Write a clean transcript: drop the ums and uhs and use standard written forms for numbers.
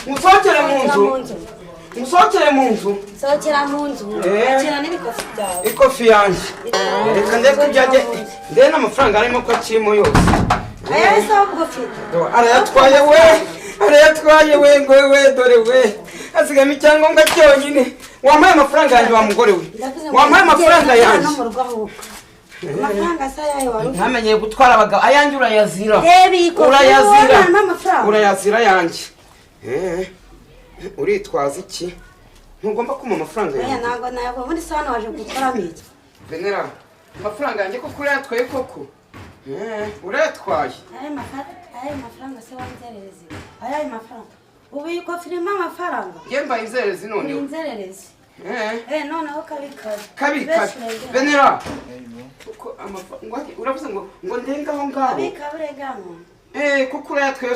Musokere mu nzu. Musokere mu nzu. Sokera mu nzu. Akira n'ibikofi byawe. Ikofi yanjye. Reka ndeke kujyaje. Nde n'amafaranga arimo ko akimo yose. Aya se ugufite. Arayatwaye we. Arayatwaye we ngo we dore we. Asigama icyangombwa cyonyine. Wampaye amafaranga yanjye wa mugore we. Wampaye amafaranga yanjye. Amafaranga saya yawe. Ntamenye gutwara abagabo. Ayanjye urayazira. Urayazira. Urayazira yanjye. Uritwaza iki? Ntugomba kuma amafaranga yanjye. Aya ntabwo muri sano waje gukora miki. Venera. Amafaranga yanjye ko kuri yatwaye koko. Uratwaye. Aya mafaranga se wanzerereze. Aya mafaranga. Ubu ko filima amafaranga. Yemba izerereze none. Inzerereze. Noneho kabikaze. Kabikaze. Venera. Uko amafaranga uravuze ngo ndengaho ngaho. Kabika buregamo. Kuko urayatwaye